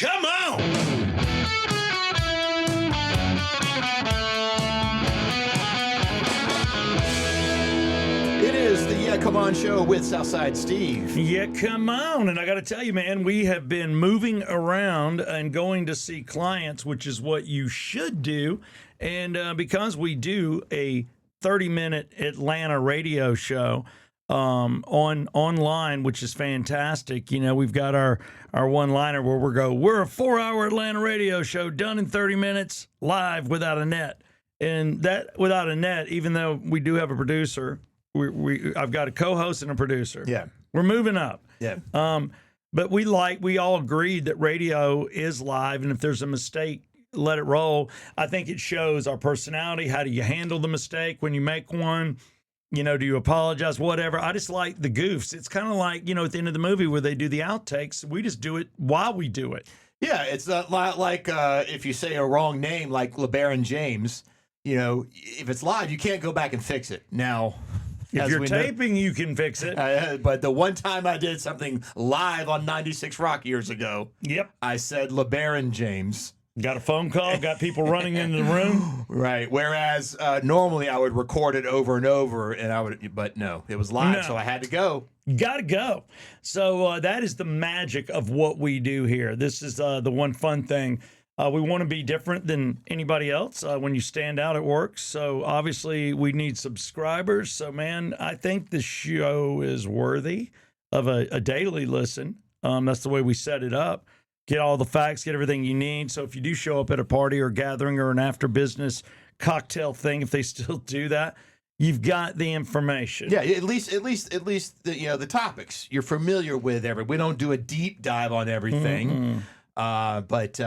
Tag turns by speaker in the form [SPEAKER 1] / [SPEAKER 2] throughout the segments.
[SPEAKER 1] Come on!
[SPEAKER 2] It is the Yeah Come On show with Southside Steve.
[SPEAKER 1] Yeah, come on. And I got to tell you, man, we have been moving around and going to see clients, which is what you should do. And because we do a 30-minute Atlanta radio show online, which is fantastic. You know, we've got our one-liner where we're a 4-hour Atlanta radio show done in 30 minutes live without a net. And that without a net, even though we do have a producer, I've got a co-host and a producer.
[SPEAKER 2] Yeah.
[SPEAKER 1] We're moving up.
[SPEAKER 2] Yeah.
[SPEAKER 1] But we all agreed that radio is live, and if there's a mistake, let it roll. I think it shows our personality. How do you handle the mistake when you make one? You know, do you apologize? Whatever. I just like the goofs. It's kind of like, you know, at the end of the movie where they do the outtakes. We just do it while we do it.
[SPEAKER 2] Yeah, it's not like if you say a wrong name like LeBaron James, you know, if it's live, you can't go back and fix it. Now,
[SPEAKER 1] if you're taping, you can fix it.
[SPEAKER 2] But the one time I did something live on 96 Rock years ago,
[SPEAKER 1] yep,
[SPEAKER 2] I said LeBaron James.
[SPEAKER 1] Got a phone call, got people running into the room.
[SPEAKER 2] Right. Whereas normally I would record it over and over, but no, it was live, so I had to go.
[SPEAKER 1] Got to go. So that is the magic of what we do here. This is the one fun thing. We want to be different than anybody else when you stand out at work. So obviously we need subscribers. So, man, I think the show is worthy of a daily listen. That's the way we set it up. Get all the facts, get everything you need. So if you do show up at a party or gathering or an after business cocktail thing, if they still do that, you've got the information.
[SPEAKER 2] Yeah, at least the topics you're familiar with. We don't do a deep dive on everything. But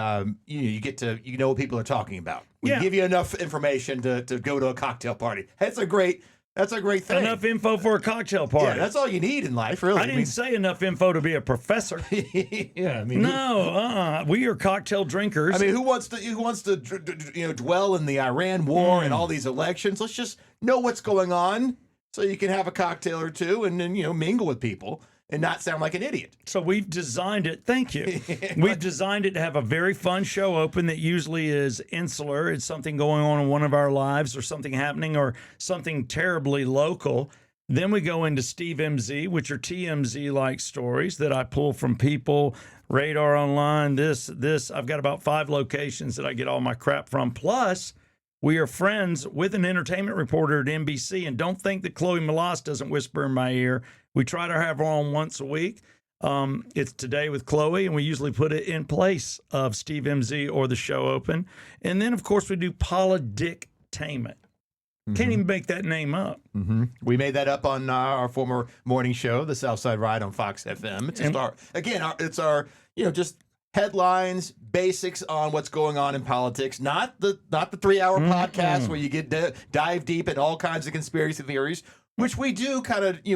[SPEAKER 2] you get to know what people are talking about. We give you enough information to go to a cocktail party. That's a great thing.
[SPEAKER 1] Enough info for a cocktail party.
[SPEAKER 2] Yeah, that's all you need in life, really.
[SPEAKER 1] I didn't say enough info to be a professor.
[SPEAKER 2] Yeah, I mean,
[SPEAKER 1] no, we are cocktail drinkers.
[SPEAKER 2] I mean, who wants to dwell in the Iran war and all these elections? Let's just know what's going on so you can have a cocktail or two and then mingle with people and not sound like an idiot.
[SPEAKER 1] So we've designed it. Thank you. We've designed it to have a very fun show open that usually is insular. It's something going on in one of our lives or something happening or something terribly local. Then we go into Steve MZ, which are TMZ-like stories that I pull from people, Radar Online, this. I've got about 5 locations that I get all my crap from. Plus, we are friends with an entertainment reporter at NBC, and don't think that Chloe Melas doesn't whisper in my ear. We try to have her on once a week. It's Today with Chloe, and we usually put it in place of Steve MZ or the show open. And then, of course, we do Paula Dick-tainment. Can't even make that name up.
[SPEAKER 2] Mm-hmm. We made that up on our former morning show, the Southside Ride on Fox FM. It's our just headlines, basics on what's going on in politics, not the 3-hour podcast where you get dive deep in all kinds of conspiracy theories, which we do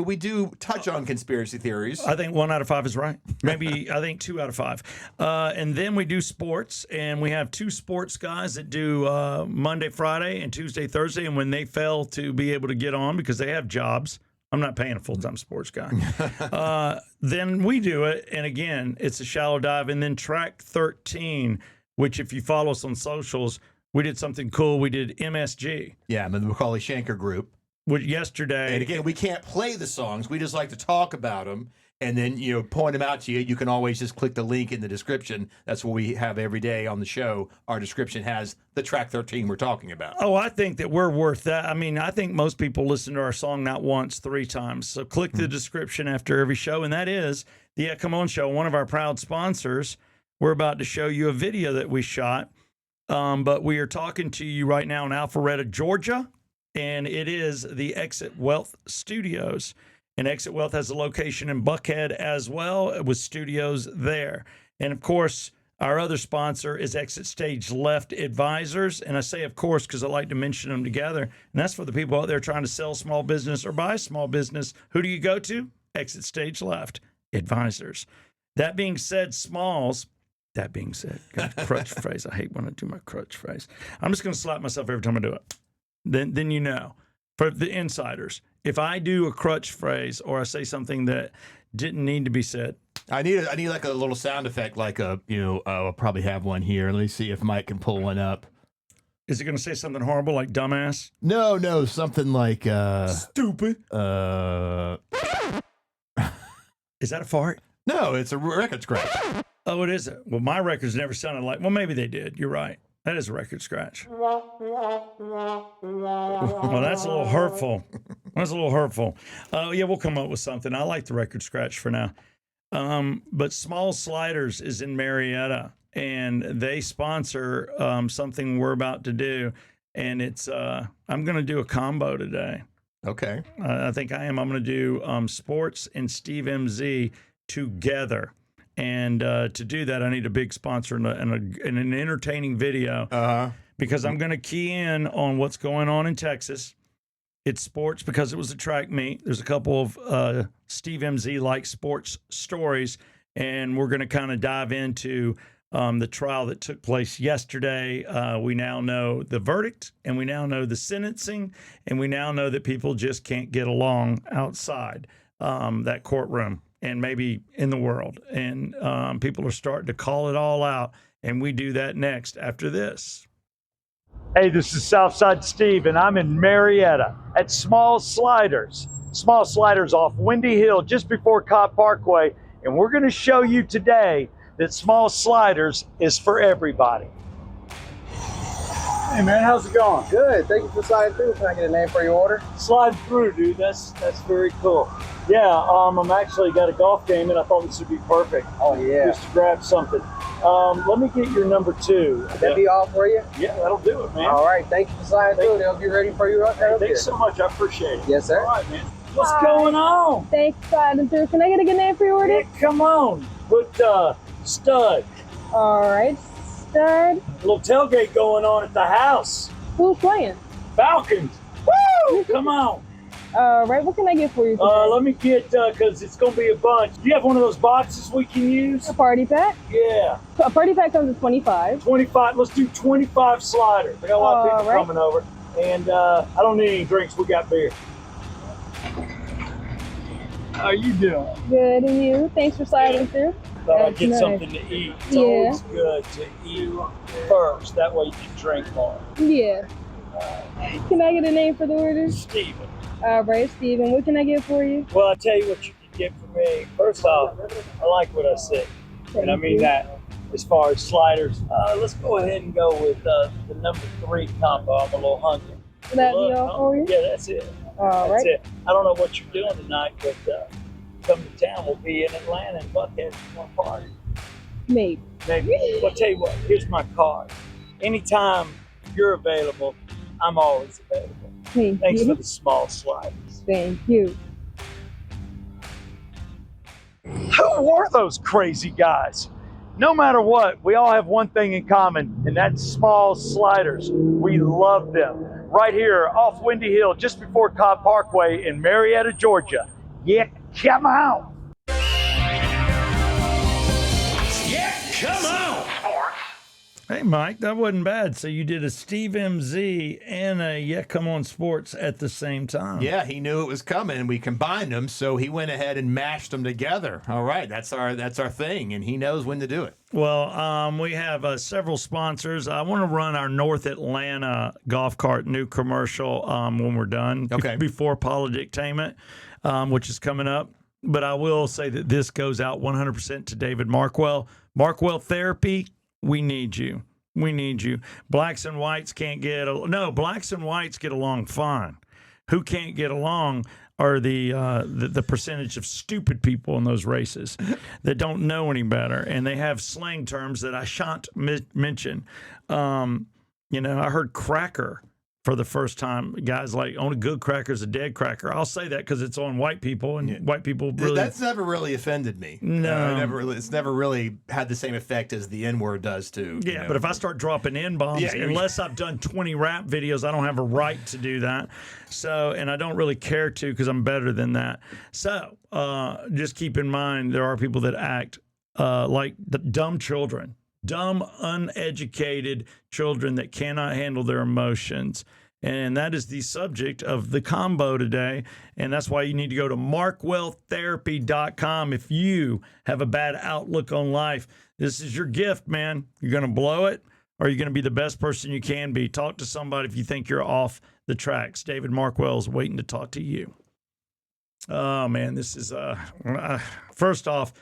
[SPEAKER 2] we do touch on conspiracy theories.
[SPEAKER 1] I think 1 out of 5 is right. Maybe I think 2 out of 5. And then we do sports, and we have 2 sports guys that do Monday, Friday, and Tuesday, Thursday. And when they fail to be able to get on because they have jobs, I'm not paying a full-time sports guy. Then we do it, and again, it's a shallow dive. And then Track 13, which if you follow us on socials, we did something cool. We did MSG.
[SPEAKER 2] Yeah, the Macaulay Schenker group.
[SPEAKER 1] Yesterday.
[SPEAKER 2] And again, we can't play the songs. We just like to talk about them and then, point them out to you. You can always just click the link in the description. That's what we have every day on the show. Our description has the Track 13 we're talking about.
[SPEAKER 1] Oh, I think that we're worth that. I mean, I think most people listen to our song not once, 3 times. So click the description after every show. And that is the Yeah Come On Show, one of our proud sponsors. We're about to show you a video that we shot. But we are talking to you right now in Alpharetta, Georgia. And it is the Exit Wealth Studios. And Exit Wealth has a location in Buckhead as well with studios there. And, of course, our other sponsor is Exit Stage Left Advisors. And I say, of course, because I like to mention them together. And that's for the people out there trying to sell small business or buy small business. Who do you go to? Exit Stage Left Advisors. That being said, Smalls. That being said, crutch phrase. I hate when I do my crutch phrase. I'm just going to slap myself every time I do it. Then for the insiders, If I do a crutch phrase or I say something that didn't need to be said,
[SPEAKER 2] I need like a little sound effect, like I'll probably have one here. Let me see if Mike can pull one up.
[SPEAKER 1] is it going to say something horrible like dumbass?
[SPEAKER 2] No, something like
[SPEAKER 1] Stupid. Is that a fart?
[SPEAKER 2] No, it's a record scratch.
[SPEAKER 1] Oh, it is. Well, my records never sounded like. Well, maybe they did. You're right. That is a record scratch. Well, that's a little hurtful. That's a little hurtful. Yeah, we'll come up with something. I like the record scratch for now. But Small Sliders is in Marietta, and they sponsor something we're about to do. And it's I'm going to do a combo today.
[SPEAKER 2] Okay.
[SPEAKER 1] I think I am. I'm going to do sports and Steve MZ together. And to do that, I need a big sponsor and an entertaining video because I'm going to key in on what's going on in Texas. It's sports because it was a track meet. There's a couple of Steve MZ-like sports stories, and we're going to kind of dive into the trial that took place yesterday. We now know the verdict, and we now know the sentencing, and we now know that people just can't get along outside that courtroom and maybe in the world. And people are starting to call it all out, and we do that next after this.
[SPEAKER 3] Hey, this is Southside Steve, and I'm in Marietta at Small Sliders. Small Sliders off Windy Hill, just before Cobb Parkway, and we're going to show you today that Small Sliders is for everybody. Hey man, how's it going?
[SPEAKER 4] Good. Thank you for sliding through. Can I get a name for your order?
[SPEAKER 3] Slide through, dude. That's very cool. Yeah, I'm actually got a golf game, and I thought this would be perfect.
[SPEAKER 4] Oh yeah.
[SPEAKER 3] Just to grab something. Let me get your number 2.
[SPEAKER 4] Would that be all for you?
[SPEAKER 3] Yeah, that'll do it, man.
[SPEAKER 4] All right. Thank you for sliding through. They'll be ready for you right there.
[SPEAKER 3] Thanks so much. I appreciate it.
[SPEAKER 4] Yes, sir.
[SPEAKER 3] All right, man. What's going on?
[SPEAKER 5] Thanks for sliding through. Can I get a good name for your order?
[SPEAKER 3] Yeah, come on. Put stud.
[SPEAKER 5] All right, stud.
[SPEAKER 3] A little tailgate going on at the house.
[SPEAKER 5] Who's playing?
[SPEAKER 3] Falcons. Woo! Come on.
[SPEAKER 5] All right, what can I get for you today?
[SPEAKER 3] Let me get, because it's going to be a bunch. Do you have one of those boxes we can use?
[SPEAKER 5] A party pack?
[SPEAKER 3] Yeah.
[SPEAKER 5] A party pack comes with 25.
[SPEAKER 3] 25. Let's do 25 sliders. I got a lot of people
[SPEAKER 5] All right.
[SPEAKER 3] coming over. And I don't need any drinks. We got beer. How you doing?
[SPEAKER 5] Good, and you? Thanks for sliding through.
[SPEAKER 3] Thought I'd
[SPEAKER 5] That's
[SPEAKER 3] get
[SPEAKER 5] nice.
[SPEAKER 3] something to eat. It's
[SPEAKER 5] Yeah.
[SPEAKER 3] always good to eat first. That way you can drink more.
[SPEAKER 5] Yeah. Can I get a name for the order?
[SPEAKER 3] Steven.
[SPEAKER 5] All right, Steven, what can I get for you?
[SPEAKER 3] Well, I'll tell you what you can get for me. First off, I like what I said. And I mean that as far as sliders. Let's go ahead and go with the number 3 combo. I'm a little hungry.
[SPEAKER 5] Will that be all for you?
[SPEAKER 3] Yeah, that's it.
[SPEAKER 5] All
[SPEAKER 3] That's
[SPEAKER 5] right.
[SPEAKER 3] it. I don't know what you're doing tonight, but come to town. We'll be in Atlanta and Buckhead for one party.
[SPEAKER 5] Maybe.
[SPEAKER 3] Maybe. Well, I'll tell you what, here's my card. Anytime you're available, I'm always available.
[SPEAKER 5] Thank
[SPEAKER 3] Thanks
[SPEAKER 5] you.
[SPEAKER 3] for the small sliders.
[SPEAKER 5] Thank you.
[SPEAKER 3] Who were those crazy guys? No matter what, we all have one thing in common, and that's small sliders. We love them. Right here off Windy Hill, just before Cobb Parkway in Marietta, Georgia. Yeah, come on.
[SPEAKER 1] Come on! Hey, Mike, that wasn't bad. So you did a Steve MZ and a Yeah Come On Sports at the same time.
[SPEAKER 2] Yeah, he knew it was coming. We combined them, so he went ahead and mashed them together. All right, that's our thing, and he knows when to do it.
[SPEAKER 1] Well, we have several sponsors. I want to run our North Atlanta golf cart new commercial when we're done.
[SPEAKER 2] Okay.
[SPEAKER 1] Before Polydictainment, which is coming up. But I will say that this goes out 100% to David Markwell. Markwell Therapy, we need you. We need you. Blacks and whites can't get no. Blacks and whites get along fine. Who can't get along are the percentage of stupid people in those races that don't know any better, and they have slang terms that I shan't mention. I heard cracker for the first time. Guys like, only good cracker is a dead cracker. I'll say that because it's on white people, and white people really.
[SPEAKER 2] That's never really offended me.
[SPEAKER 1] No.
[SPEAKER 2] It's never really had the same effect as the N-word does too.
[SPEAKER 1] Yeah, but if I start dropping N-bombs,
[SPEAKER 2] Yeah,
[SPEAKER 1] unless I've done 20 rap videos, I don't have a right to do that. So, and I don't really care to because I'm better than that. So, just keep in mind, there are people that act like the dumb children, dumb, uneducated children that cannot handle their emotions. And that is the subject of the combo today. And that's why you need to go to markwelltherapy.com. If you have a bad outlook on life, this is your gift, man. You're going to blow it, or you're going to be the best person you can be. Talk to somebody if you think you're off the tracks. David Markwell is waiting to talk to you. Oh, man, this is first off,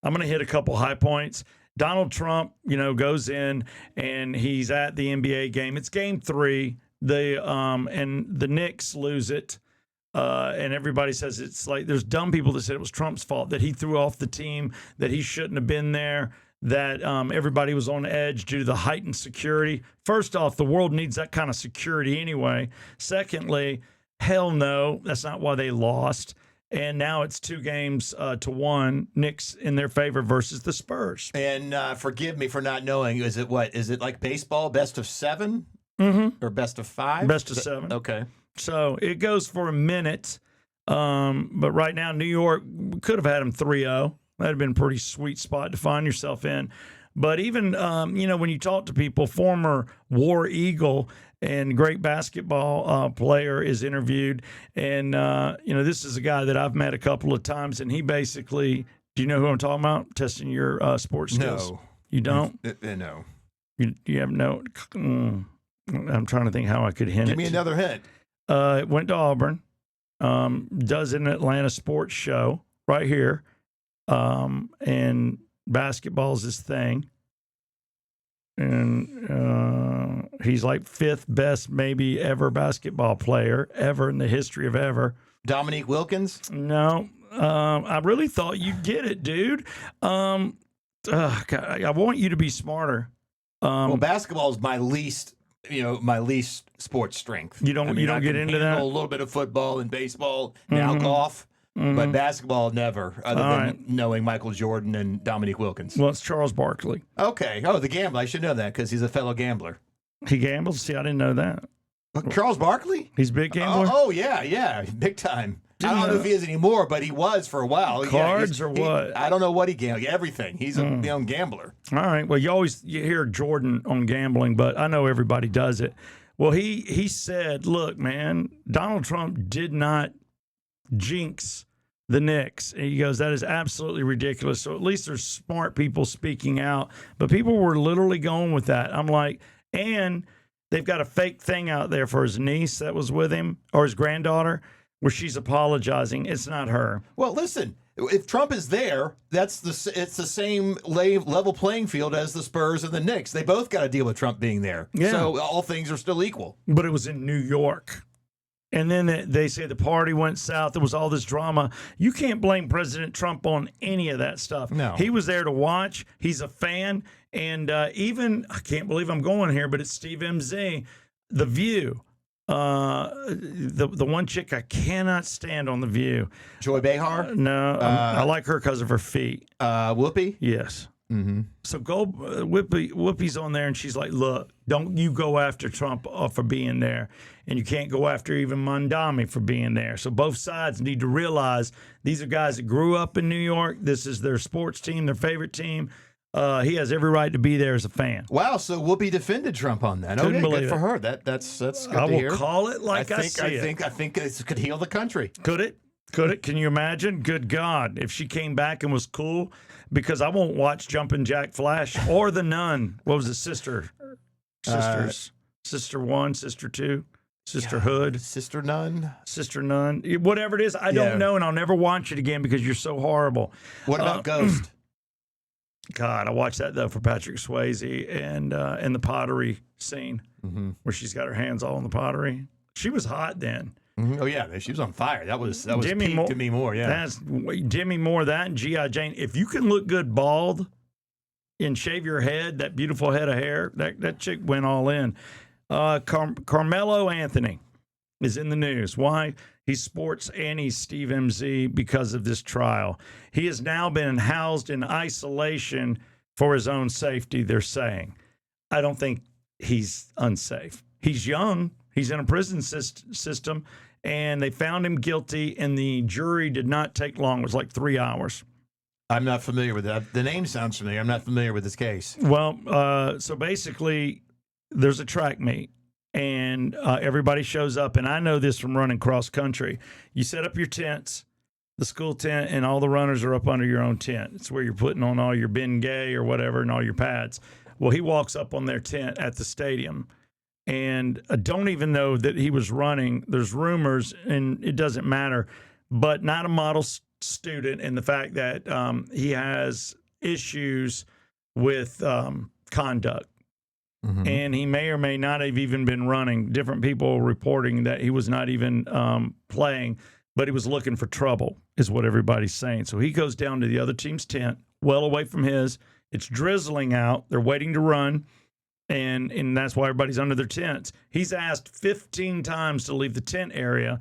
[SPEAKER 1] I'm going to hit a couple high points. Donald Trump, goes in and he's at the NBA game. It's game 3. And the Knicks lose it. And everybody says it's like there's dumb people that said it was Trump's fault, that he threw off the team, that he shouldn't have been there, that everybody was on edge due to the heightened security. First off, the world needs that kind of security anyway. Secondly, hell no, that's not why they lost. And now it's 2-1, Knicks in their favor versus the Spurs.
[SPEAKER 2] And forgive me for not knowing. Is it like baseball, best of 7?
[SPEAKER 1] Mm-hmm.
[SPEAKER 2] Or best of 5?
[SPEAKER 1] Best of 7.
[SPEAKER 2] Okay.
[SPEAKER 1] So it goes for a minute. But right now, New York could have had them 3-0. That'd have been a pretty sweet spot to find yourself in. But even, when you talk to people, former War Eagle and great basketball player is interviewed. And, this is a guy that I've met a couple of times. And he basically, do you know who I'm talking about? Testing your sports skills.
[SPEAKER 2] No.
[SPEAKER 1] You don't?
[SPEAKER 2] No.
[SPEAKER 1] You have no. I'm trying to think how I could hint
[SPEAKER 2] Give me another hint.
[SPEAKER 1] It went to Auburn. Does an Atlanta sports show right here. And basketball's his thing. And he's like 5th best maybe ever basketball player ever in the history of ever.
[SPEAKER 2] Dominique Wilkins?
[SPEAKER 1] No. I really thought you'd get it, dude. God, I want you to be smarter.
[SPEAKER 2] Well, basketball is my least sports strength.
[SPEAKER 1] You don't
[SPEAKER 2] I
[SPEAKER 1] get
[SPEAKER 2] can
[SPEAKER 1] into that?
[SPEAKER 2] A little bit of football and baseball, now golf, but basketball never, other than knowing Michael Jordan and Dominique Wilkins.
[SPEAKER 1] Well, it's Charles Barkley.
[SPEAKER 2] Okay. Oh, the gambler. I should know that because he's a fellow gambler.
[SPEAKER 1] He gambles? See, I didn't know that.
[SPEAKER 2] Charles Barkley?
[SPEAKER 1] He's a big gambler?
[SPEAKER 2] Oh, yeah. Big time. I don't know if he is anymore, but he was for a while.
[SPEAKER 1] Cards or what?
[SPEAKER 2] I don't know what he gambled. Everything. He's a young gambler.
[SPEAKER 1] All right. Well, you hear Jordan on gambling, but I know everybody does it. Well, he said, look, man, Donald Trump did not jinx the Knicks. And he goes, that is absolutely ridiculous. So at least there's smart people speaking out. But people were literally going with that. I'm like, and they've got a fake thing out there for his niece that was with him, or his granddaughter, where she's apologizing. It's not her.
[SPEAKER 2] Well, listen, if Trump is there, it's the same level playing field as the Spurs and the Knicks. They both got to deal with Trump being there.
[SPEAKER 1] Yeah.
[SPEAKER 2] So all things are still equal.
[SPEAKER 1] But it was in New York. And then they say the party went south. There was all this drama. You can't blame President Trump on any of that stuff.
[SPEAKER 2] No.
[SPEAKER 1] He was there to watch. He's a fan. And even, I can't believe I'm going here, but it's Steve MZ, The View. The one chick I cannot stand on The View.
[SPEAKER 2] Joy Behar?
[SPEAKER 1] No, I like her because of her feet.
[SPEAKER 2] Whoopi?
[SPEAKER 1] Yes.
[SPEAKER 2] Mm-hmm.
[SPEAKER 1] So Whoopi's on there, and she's like, look, don't you go after Trump for being there. And you can't go after even Mondami for being there. So both sides need to realize these are guys that grew up in New York. This is their sports team, their favorite team. He has every right to be there as a fan.
[SPEAKER 2] Wow, so Whoopi defended Trump on that.
[SPEAKER 1] Couldn't
[SPEAKER 2] Okay,
[SPEAKER 1] believe
[SPEAKER 2] good
[SPEAKER 1] it.
[SPEAKER 2] for her. That's good
[SPEAKER 1] I
[SPEAKER 2] to
[SPEAKER 1] will
[SPEAKER 2] hear.
[SPEAKER 1] call it like I see it.
[SPEAKER 2] I think this could heal the country.
[SPEAKER 1] Could it? Could it? Can you imagine? Good God. If she came back and was cool, because I won't watch Jumpin' Jack Flash or The Nun. What was it? Sisters. Sister 1, Sister 2, Sisterhood.
[SPEAKER 2] Sister Nun.
[SPEAKER 1] Sister Nun. Whatever it is, I don't know, and I'll never watch it again because you're so horrible.
[SPEAKER 2] What about Ghost?
[SPEAKER 1] God, I watched that, though, for Patrick Swayze and the pottery scene where she's got her hands all on the pottery. She was hot then.
[SPEAKER 2] Mm-hmm. Oh yeah, she was on fire. That was
[SPEAKER 1] Demi
[SPEAKER 2] peak Demi Moore. Yeah,
[SPEAKER 1] that's Demi Moore. That and G.I. Jane. If you can look good bald and shave your head, that beautiful head of hair, that chick went all in. Carmelo Anthony is in the news. Why? He's sports and he's Steve MZ because of this trial. He has now been housed in isolation for his own safety, they're saying. I don't think he's unsafe. He's young. He's in a prison system, and they found him guilty, and the jury did not take long. It was like 3 hours.
[SPEAKER 2] I'm not familiar with that. The name sounds familiar. I'm not familiar with this case.
[SPEAKER 1] Well, so basically, there's a track meet, and everybody shows up. And I know this from running cross country. You set up your tents, the school tent, and all the runners are up under your own tent. It's where you're putting on all your Bengay or whatever and all your pads. Well, he walks up on their tent at the stadium, and I don't even know that he was running. There's rumors, and it doesn't matter, but not a model student, and the fact that he has issues with conduct.
[SPEAKER 2] Mm-hmm.
[SPEAKER 1] And he may or may not have even been running. Different people reporting that he was not even playing, but he was looking for trouble, is what everybody's saying. So he goes down to the other team's tent, well away from his. It's drizzling out. They're waiting to run, and that's why everybody's under their tents. He's asked 15 times to leave the tent area,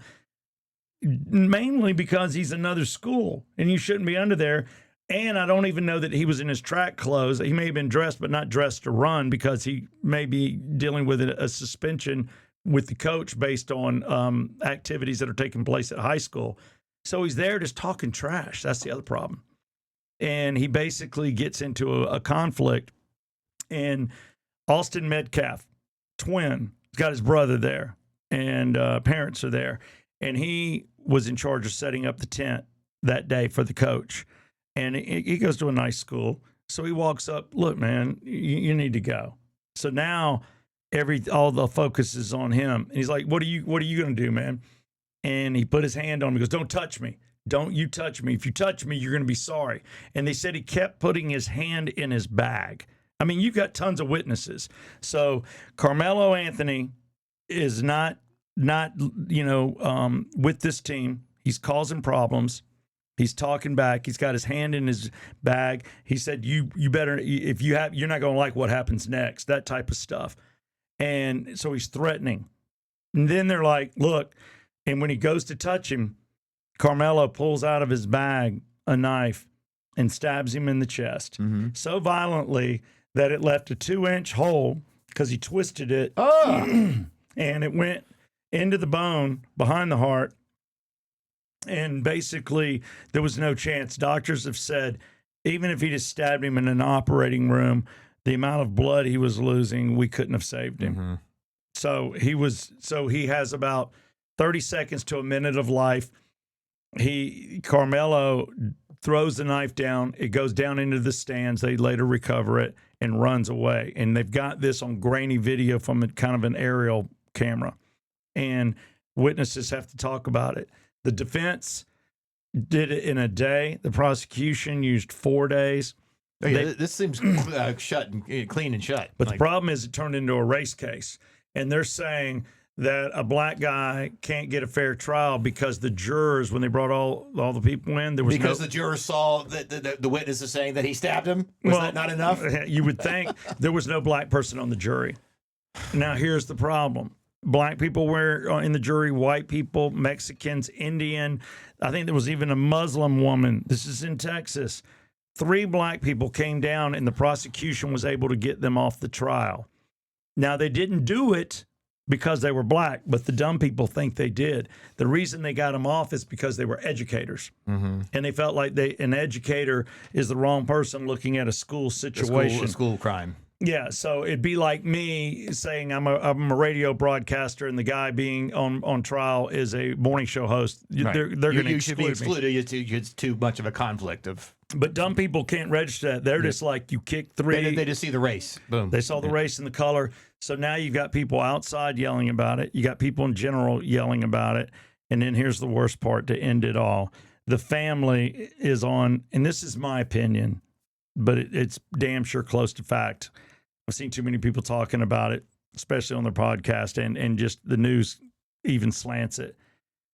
[SPEAKER 1] mainly because he's another school, and you shouldn't be under there. And I don't even know that he was in his track clothes. He may have been dressed, but not dressed to run, because he may be dealing with a suspension with the coach based on activities that are taking place at high school. So he's there just talking trash. That's the other problem. And he basically gets into a conflict. And Austin Metcalf, twin, he's got his brother there, and parents are there. And he was in charge of setting up the tent that day for the coach. And he goes to a nice school. So he walks up, look, man, you need to go. So now all the focus is on him. And he's like, what are you going to do, man? And he put his hand on him. He goes, don't touch me. Don't you touch me. If you touch me, you're going to be sorry. And they said he kept putting his hand in his bag. I mean, you've got tons of witnesses. So Carmelo Anthony is not with this team. He's causing problems. He's talking back. He's got his hand in his bag. He said, "You better, if you're not going to like what happens next." That type of stuff. And so he's threatening. And then they're like, "Look," and when he goes to touch him, Carmelo pulls out of his bag a knife and stabs him in the chest so violently that it left a 2-inch hole because he twisted it, and it went into the bone behind the heart. And basically, there was no chance. Doctors have said, even if he just stabbed him in an operating room, the amount of blood he was losing, we couldn't have saved him.
[SPEAKER 2] Mm-hmm.
[SPEAKER 1] So he has about 30 seconds to a minute of life. Carmelo throws the knife down. It goes down into the stands. They later recover it and runs away. And they've got this on grainy video from kind of an aerial camera. And witnesses have to talk about it. The defense did it in a day. The prosecution used 4 days.
[SPEAKER 2] Oh, yeah, this seems shut and clean and shut.
[SPEAKER 1] But the problem is it turned into a race case. And they're saying that a black guy can't get a fair trial because the jurors, when they brought all the people in, there was
[SPEAKER 2] the jurors saw that the witnesses saying that he stabbed him. Was that not enough?
[SPEAKER 1] You would think there was no black person on the jury. Now, here's the problem. Black people were in the jury, white people, Mexicans, Indian. I think there was even a Muslim woman. This is in Texas. 3 black people came down, and the prosecution was able to get them off the trial. Now, they didn't do it because they were black, but the dumb people think they did. The reason they got them off is because they were educators.
[SPEAKER 2] Mm-hmm.
[SPEAKER 1] And they felt like an educator is the wrong person looking at a school situation.
[SPEAKER 2] A school crime.
[SPEAKER 1] Yeah, so it'd be like me saying I'm a radio broadcaster, and the guy being on trial is a morning show host.
[SPEAKER 2] Right.
[SPEAKER 1] They're going to
[SPEAKER 2] should be excluded. It's too much of a conflict of.
[SPEAKER 1] But dumb people can't register that. They're just like, you kick 3.
[SPEAKER 2] They just see the race. Boom.
[SPEAKER 1] They saw the race and the color. So now you've got people outside yelling about it. You got people in general yelling about it. And then here's the worst part to end it all. The family is on, and this is my opinion, but it's damn sure close to fact. I've seen too many people talking about it, especially on their podcast, and just the news even slants it.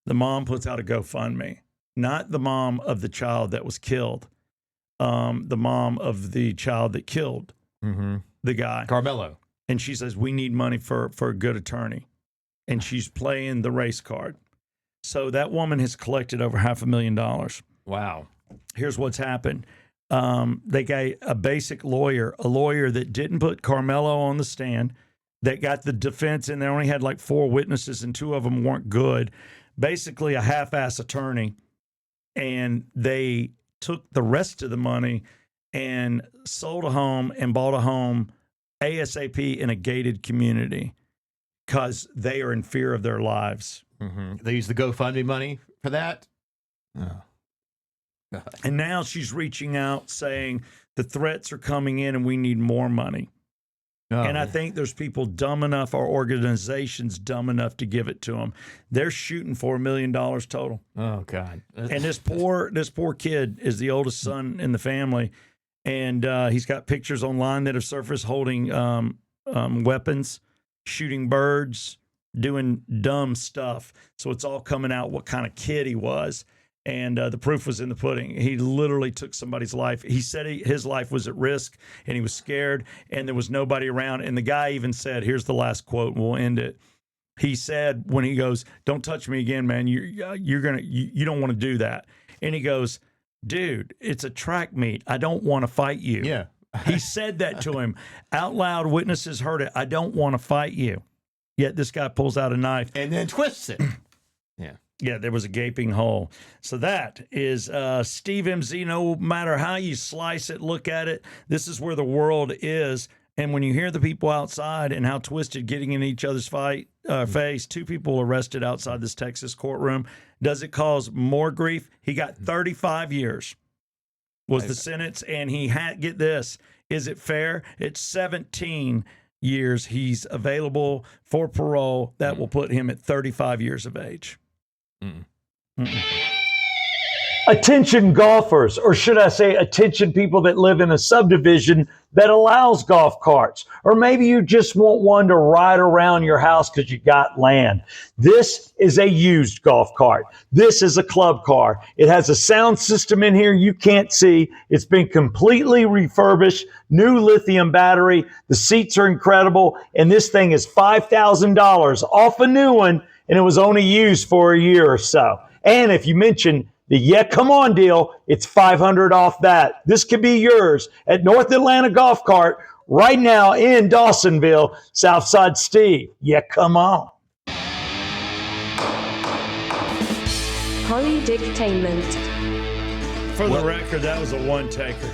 [SPEAKER 1] The mom puts out a GoFundMe, not the mom of the child that was killed, the mom of the child that killed the guy.
[SPEAKER 2] Carmelo.
[SPEAKER 1] And she says, we need money for a good attorney. And she's playing the race card. So that woman has collected over $500,000.
[SPEAKER 2] Wow.
[SPEAKER 1] Here's what's happened. They got a basic lawyer, a lawyer that didn't put Carmelo on the stand, that got the defense, and they only had like 4 witnesses, and 2 of them weren't good. Basically a half-ass attorney. And they took the rest of the money and sold a home and bought a home ASAP in a gated community. because they are in fear of their lives.
[SPEAKER 2] They use the GoFundMe money for that. Oh. God.
[SPEAKER 1] And now she's reaching out saying the threats are coming in and we need more money.
[SPEAKER 2] Oh,
[SPEAKER 1] And I think there's people dumb enough, our organization's dumb enough to give it to them. They're shooting for $1 million total.
[SPEAKER 2] oh God.
[SPEAKER 1] And this poor kid is the oldest son in the family, and he's got pictures online that have surfaced holding weapons, shooting birds, doing dumb stuff. So it's all coming out what kind of kid he was. And the proof was in the pudding. He literally took somebody's life. He said his life was at risk, and he was scared, and there was nobody around. And the guy even said, here's the last quote, and we'll end it. He said when he goes, "Don't touch me again, man. You don't want to do that." And he goes, "Dude, it's a track meet. I don't want to fight you."
[SPEAKER 2] Yeah.
[SPEAKER 1] He said that to him out loud. Witnesses heard it. "I don't want to fight you." Yet this guy pulls out a knife.
[SPEAKER 2] And then twists it. Yeah.
[SPEAKER 1] Yeah, there was a gaping hole. So that is Steve MZ. No matter how you slice it, look at it, this is where the world is. And when you hear the people outside and how twisted getting in each other's face, 2 people arrested outside this Texas courtroom, does it cause more grief? He got 35 years was the sentence, and he had, get this, is it fair? It's 17 years. He's available for parole. That will put him at 35 years of age.
[SPEAKER 3] Attention golfers, or should I say attention people that live in a subdivision that allows golf carts, or maybe you just want one to ride around your house because you got land. This is a used golf cart. This is a club car. It has a sound system in here you can't see. It's been completely refurbished, new lithium battery. The seats are incredible, and this thing is $5,000 off a new one, and it was only used for a year or so. And if you mention the "Yeah, come on" deal, it's $500 off that. This could be yours at North Atlanta Golf Cart right now in Dawsonville, Southside Steve. Yeah, come on.
[SPEAKER 6] Holly Dictainment.
[SPEAKER 1] For the record, that was a one-taker.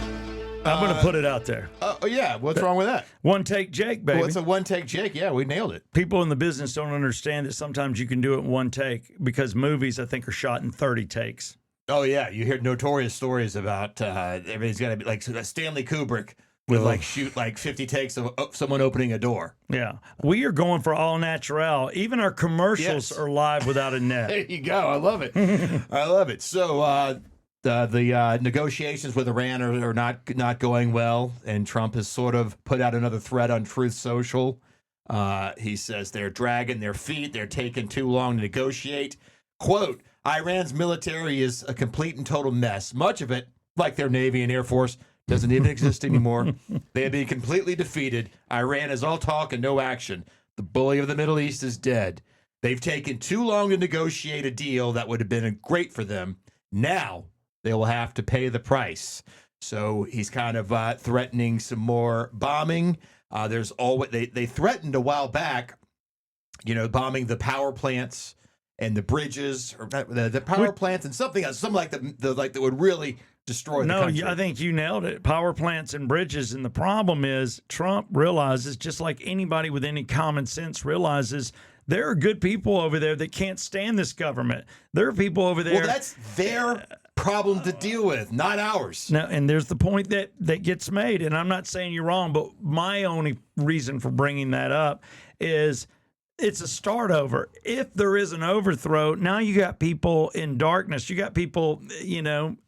[SPEAKER 1] I'm going to put it out there.
[SPEAKER 2] Oh, yeah. What's wrong with that?
[SPEAKER 1] One-take Jake, baby.
[SPEAKER 2] Well, it's a one-take Jake. Yeah, we nailed it.
[SPEAKER 1] People in the business don't understand that sometimes you can do it in one take because movies, I think, are shot in 30 takes.
[SPEAKER 2] Oh, yeah. You hear notorious stories about everybody's got to be like Stanley Kubrick would like shoot like 50 takes of someone opening a door.
[SPEAKER 1] Yeah. We are going for all natural. Even our commercials are live without a net.
[SPEAKER 2] There you go. I love it. I love it. So the negotiations with Iran are not going well, and Trump has sort of put out another threat on Truth Social. He says they're dragging their feet. They're taking too long to negotiate. Quote, Iran's military is a complete and total mess. Much of it, like their Navy and Air Force, doesn't even exist anymore. They have been completely defeated. Iran is all talk and no action. The bully of the Middle East is dead. They've taken too long to negotiate a deal that would have been great for them. Now they will have to pay the price. So he's kind of threatening some more bombing. There's always they threatened a while back, bombing the power plants and the bridges, or the power plants and something else, something like that would really destroy the country.
[SPEAKER 1] No, I think you nailed it. Power plants and bridges. And the problem is Trump realizes, just like anybody with any common sense realizes, there are good people over there that can't stand this government. There are people over there.
[SPEAKER 2] Well, that's their problem to deal with, not ours.
[SPEAKER 1] Now, and there's the point that gets made, and I'm not saying you're wrong, but my only reason for bringing that up is it's a start over. If there is an overthrow, now you got people in darkness. You got people, in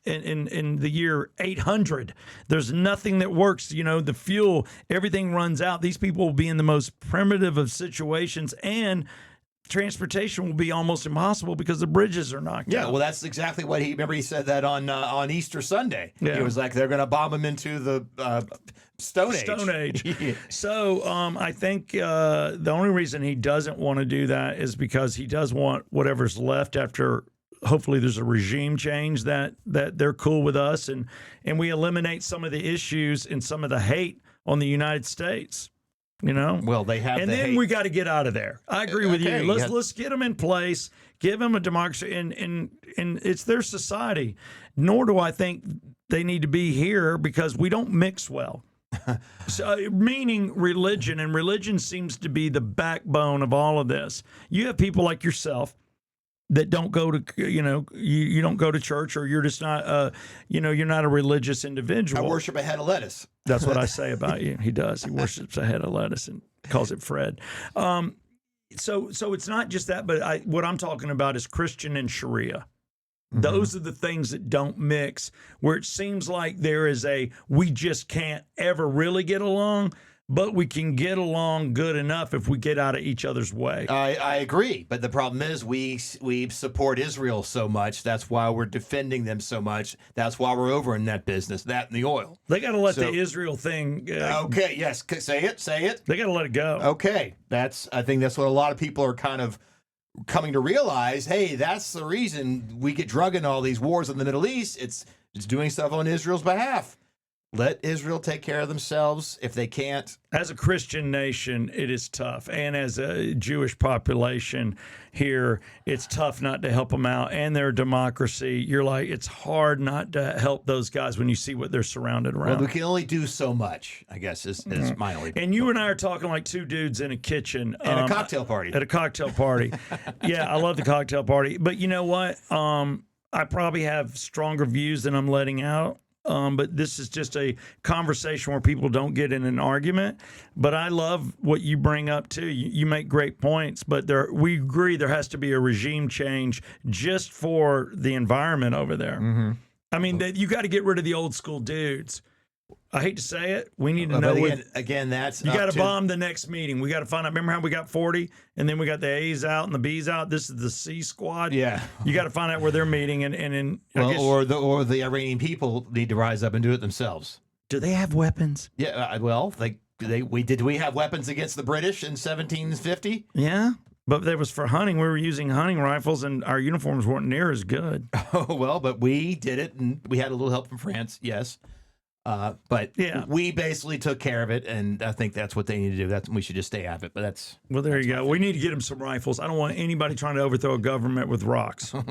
[SPEAKER 1] the year 800. There's nothing that works. The fuel, everything runs out. These people will be in the most primitive of situations, and transportation will be almost impossible because the bridges are knocked out.
[SPEAKER 2] Yeah, well, that's exactly what he said that on Easter Sunday.
[SPEAKER 1] Yeah.
[SPEAKER 2] He was like, they're going to bomb him into the Stone Age.
[SPEAKER 1] Yeah. So I think the only reason he doesn't want to do that is because he does want whatever's left after. Hopefully there's a regime change that they're cool with us, and we eliminate some of the issues and some of the hate on the United States.
[SPEAKER 2] Well, they have,
[SPEAKER 1] and then we got to get out of there. I agree with you. Let's get them in place, give them a democracy, and it's their society. Nor do I think they need to be here because we don't mix well. So, meaning religion, and religion seems to be the backbone of all of this. You have people like yourself that don't go to, you don't go to church, or you're just not, you're not a religious individual.
[SPEAKER 2] I worship a head of lettuce.
[SPEAKER 1] That's what I say about you. He does. He worships a head of lettuce and calls it Fred. So it's not just that, but what I'm talking about is Christian and Sharia. Those are the things that don't mix, where it seems like there is we just can't ever really get along, but we can get along good enough if we get out of each other's way.
[SPEAKER 2] I agree, but the problem is we support Israel so much. That's why we're defending them so much. That's why we're over in that business, that and the oil.
[SPEAKER 1] They got to let the Israel thing.
[SPEAKER 2] Okay, yes, say it.
[SPEAKER 1] They got to let it go.
[SPEAKER 2] Okay, I think that's what a lot of people are kind of coming to realize. Hey, that's the reason we get drug in all these wars in the Middle East. It's doing stuff on Israel's behalf. Let Israel take care of themselves. If they can't.
[SPEAKER 1] As a Christian nation, it is tough. And as a Jewish population here, it's tough not to help them out. And they're a democracy. You're like, it's hard not to help those guys when you see what they're surrounded around.
[SPEAKER 2] Well, we can only do so much, I guess, is my only.
[SPEAKER 1] And you and I are talking like two dudes in a kitchen.
[SPEAKER 2] At a cocktail party.
[SPEAKER 1] At a cocktail party. Yeah, I love the cocktail party. But you know what? I probably have stronger views than I'm letting out. But this is just a conversation where people don't get in an argument. But I love what you bring up too. You make great points, but we agree there has to be a regime change just for the environment over there.
[SPEAKER 2] Mm-hmm.
[SPEAKER 1] I mean, you got to get rid of the old school dudes. I hate to say it. We need to know.
[SPEAKER 2] Again, that's
[SPEAKER 1] you got to bomb the next meeting. We got to find out. Remember how we got 40, and then we got the A's out and the B's out. This is the C squad.
[SPEAKER 2] Yeah,
[SPEAKER 1] you got to find out where they're meeting, and
[SPEAKER 2] or the Iranian people need to rise up and do it themselves.
[SPEAKER 1] Do they have weapons?
[SPEAKER 2] Yeah, well, we have weapons against the British in 1750.
[SPEAKER 1] Yeah. But that was for hunting. We were using hunting rifles, and our uniforms weren't near as good.
[SPEAKER 2] Oh well, but we did it, and we had a little help from France. Yes. But yeah, we basically took care of it, and I think that's what they need to do. We should just stay out of it. But
[SPEAKER 1] there you go. We need to get them some rifles. I don't want anybody trying to overthrow a government with rocks. All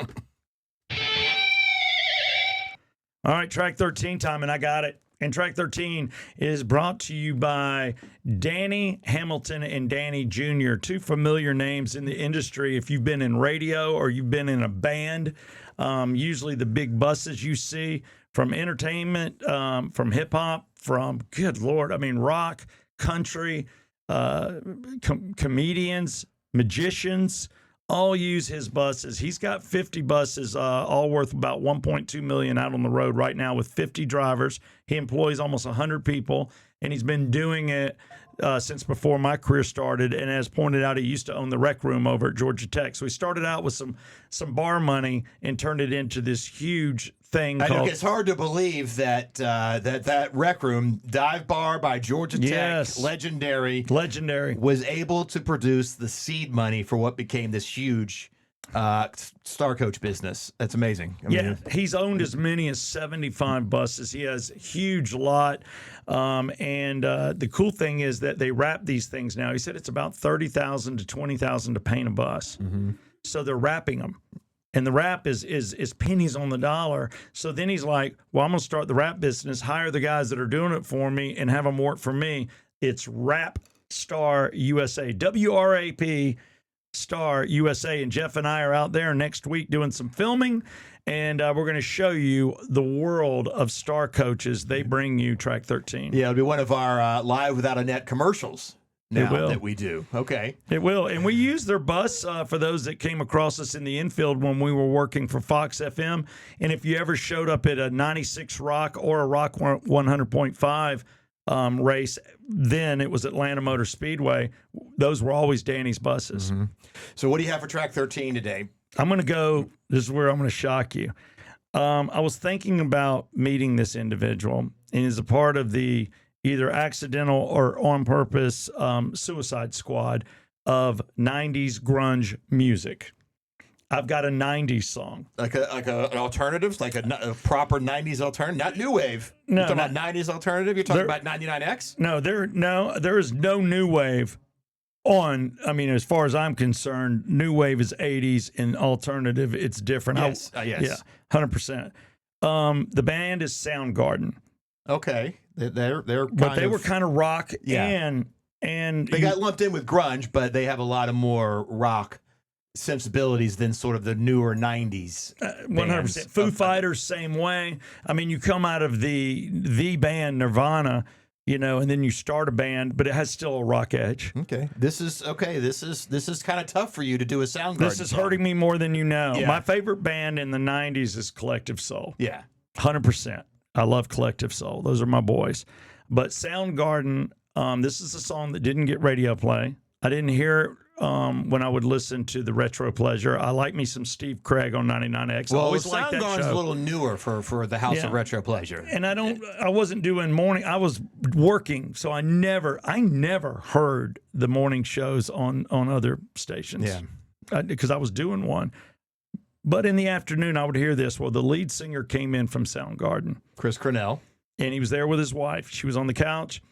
[SPEAKER 1] right, track 13 time, and I got it. And track 13 is brought to you by Danny Hamilton and Danny Jr., two familiar names in the industry. If you've been in radio or you've been in a band, usually the big buses you see from entertainment, from hip hop, from, good Lord, rock, country, comedians, magicians, all use his buses. He's got 50 buses, all worth about $1.2 million out on the road right now with 50 drivers. He employs almost 100 people, and he's been doing it since before my career started. And as pointed out, he used to own the Rec Room over at Georgia Tech. So he started out with some bar money and turned it into this huge thing.
[SPEAKER 2] I know it's hard to believe that Rec Room, dive bar by Georgia Tech, legendary, was able to produce the seed money for what became this huge Star Coach business. That's amazing.
[SPEAKER 1] He's owned as many as 75 buses. He has a huge lot. And the cool thing is that they wrap these things now. He said it's about $30,000 to $20,000 to paint a bus.
[SPEAKER 2] Mm-hmm.
[SPEAKER 1] So they're wrapping them. And the wrap is pennies on the dollar. So then he's like, well, I'm going to start the wrap business, hire the guys that are doing it for me, and have them work for me. It's Wrap Star USA, WRAP Star USA. And Jeff and I are out there next week doing some filming, and we're going to show you the world of Star Coaches. They bring you track 13.
[SPEAKER 2] Yeah, it'll be one of our Live Without a Net commercials. That we do. Okay.
[SPEAKER 1] It will. And we use their bus for those that came across us in the infield when we were working for Fox FM. And if you ever showed up at a 96 Rock or a Rock 100.5 race, then it was Atlanta Motor Speedway. Those were always Danny's buses.
[SPEAKER 2] Mm-hmm. So what do you have for track 13 today?
[SPEAKER 1] I'm going to go, this is where I'm going to shock you. I was thinking about meeting this individual, and he's a part of the either accidental or on purpose suicide squad of 90s grunge music. I've got a 90s song.
[SPEAKER 2] Like an alternative? Like a proper 90s alternative? Not new wave.
[SPEAKER 1] No,
[SPEAKER 2] you're talking about 90s alternative? You're talking about 99X?
[SPEAKER 1] No, there is no new wave on. As far as I'm concerned, new wave is 80s and alternative, it's different.
[SPEAKER 2] Yes.
[SPEAKER 1] Yeah, 100%. The band is Soundgarden.
[SPEAKER 2] Okay, they're
[SPEAKER 1] but they were kind of rock,
[SPEAKER 2] Yeah.
[SPEAKER 1] and
[SPEAKER 2] they got lumped in with grunge, but they have a lot of more rock sensibilities than sort of the newer '90s.
[SPEAKER 1] 100%. Foo Fighters, same way. I mean, you come out of the band Nirvana, and then you start a band, but it has still a rock edge.
[SPEAKER 2] Okay, this is kind of tough for you to do a Soundgarden.
[SPEAKER 1] This is hurting me more than you know.
[SPEAKER 2] Yeah.
[SPEAKER 1] My favorite band in the '90s is Collective Soul.
[SPEAKER 2] Yeah,
[SPEAKER 1] 100%. I love Collective Soul. Those are my boys. But Soundgarden, this is a song that didn't get radio play. I didn't hear it when I would listen to the Retro Pleasure. I like me some Steve Craig on 99X.
[SPEAKER 2] well,
[SPEAKER 1] I always liked that
[SPEAKER 2] Soundgarden's
[SPEAKER 1] show.
[SPEAKER 2] a little newer for the House
[SPEAKER 1] Yeah.
[SPEAKER 2] of Retro Pleasure.
[SPEAKER 1] And I wasn't doing morning. I was working, so I never heard the morning shows on other stations.
[SPEAKER 2] Yeah.
[SPEAKER 1] Because I was doing one. But in the afternoon, I would hear this. Well, the lead singer came in from Soundgarden,
[SPEAKER 2] Chris Cornell.
[SPEAKER 1] and he was there with his wife. She was on the couch.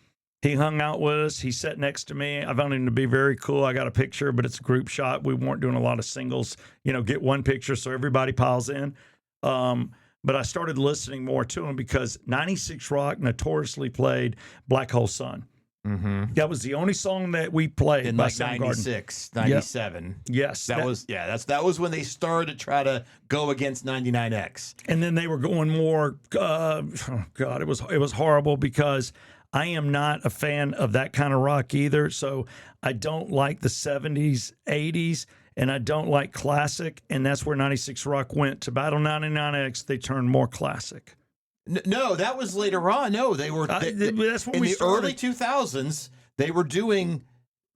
[SPEAKER 1] He hung out with us. He sat next to me. I found him to be very cool. I got a picture, but it's a group shot. We weren't doing a lot of singles, get one picture so everybody piles in. But I started listening more to him because 96 Rock notoriously played Black Hole Sun.
[SPEAKER 2] Mm-hmm.
[SPEAKER 1] That was the only song that we played
[SPEAKER 2] In
[SPEAKER 1] by
[SPEAKER 2] like
[SPEAKER 1] Soundgarden.
[SPEAKER 2] 96, 97.
[SPEAKER 1] Yes.
[SPEAKER 2] That was when they started to try to go against 99X.
[SPEAKER 1] And then they were going more. Oh God, it was horrible because I am not a fan of that kind of rock either. So I don't like the 70s, 80s, and I don't like classic. And that's where 96 Rock went to Battle 99X. They turned more classic.
[SPEAKER 2] No, that was later on. No, they were.
[SPEAKER 1] That's when
[SPEAKER 2] in
[SPEAKER 1] we
[SPEAKER 2] the
[SPEAKER 1] started.
[SPEAKER 2] early 2000s. They were doing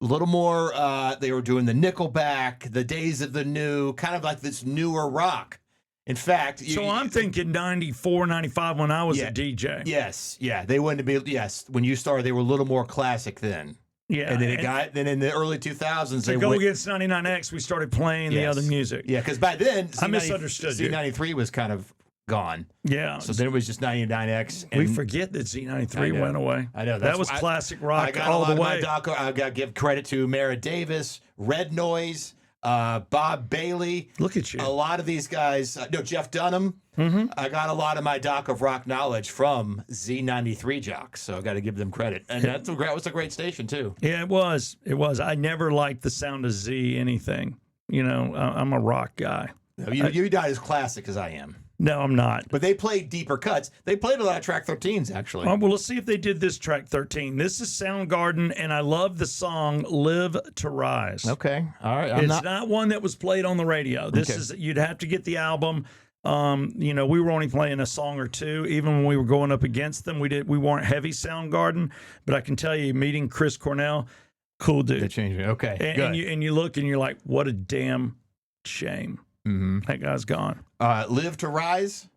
[SPEAKER 2] a little more. They were doing the Nickelback, the Days of the New, kind of like this newer rock. In fact,
[SPEAKER 1] So I'm thinking 94, 95 when I was
[SPEAKER 2] Yeah.
[SPEAKER 1] a DJ.
[SPEAKER 2] yes, yeah, they wouldn't be. Yes, when you started, they were a little more classic then.
[SPEAKER 1] Yeah.
[SPEAKER 2] And then then in the early 2000s,
[SPEAKER 1] to
[SPEAKER 2] they
[SPEAKER 1] go
[SPEAKER 2] went.
[SPEAKER 1] against 99X, we started playing the
[SPEAKER 2] Yes.
[SPEAKER 1] other music.
[SPEAKER 2] Yeah, because by then
[SPEAKER 1] I misunderstood you.
[SPEAKER 2] Z93 was kind of gone.
[SPEAKER 1] Yeah.
[SPEAKER 2] So then it was just 99X. And
[SPEAKER 1] we forget that Z93
[SPEAKER 2] I know.
[SPEAKER 1] went away.
[SPEAKER 2] I know,
[SPEAKER 1] That
[SPEAKER 2] that's
[SPEAKER 1] was
[SPEAKER 2] why-
[SPEAKER 1] classic
[SPEAKER 2] I
[SPEAKER 1] rock
[SPEAKER 2] got a
[SPEAKER 1] all
[SPEAKER 2] lot
[SPEAKER 1] the
[SPEAKER 2] of my
[SPEAKER 1] way.
[SPEAKER 2] I got to give credit to Mara Davis, Red Noise, Bob Bailey.
[SPEAKER 1] Look at you.
[SPEAKER 2] A lot of these guys. No, Jeff Dunham.
[SPEAKER 1] Mm-hmm.
[SPEAKER 2] I got a lot of my Doc of Rock knowledge from Z93 jocks, so I got to give them credit. And that was a great station too.
[SPEAKER 1] Yeah, it was. It was. I never liked the sound of Z anything. I'm a rock guy.
[SPEAKER 2] You're not as classic as I am.
[SPEAKER 1] No, I'm not.
[SPEAKER 2] But they played deeper cuts. They played a lot of track 13s, actually.
[SPEAKER 1] Well, let's see if they did this track 13. This is Soundgarden, and I love the song "Live to Rise."
[SPEAKER 2] Okay. All right.
[SPEAKER 1] It's not one that was played on the radio. This is you'd have to get the album. We were only playing a song or two, even when we were going up against them. We weren't heavy Soundgarden, but I can tell you, meeting Chris Cornell, cool
[SPEAKER 2] They
[SPEAKER 1] dude.
[SPEAKER 2] changed it. Okay.
[SPEAKER 1] And
[SPEAKER 2] good.
[SPEAKER 1] you look and you're like, what a damn shame.
[SPEAKER 2] Mm-hmm.
[SPEAKER 1] That guy's gone.
[SPEAKER 2] Live to Rise.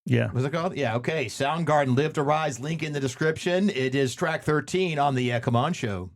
[SPEAKER 1] Yeah.
[SPEAKER 2] What's it called? Yeah, okay. Soundgarden, Live to Rise, link in the description. It is track 13 on the Come On Show.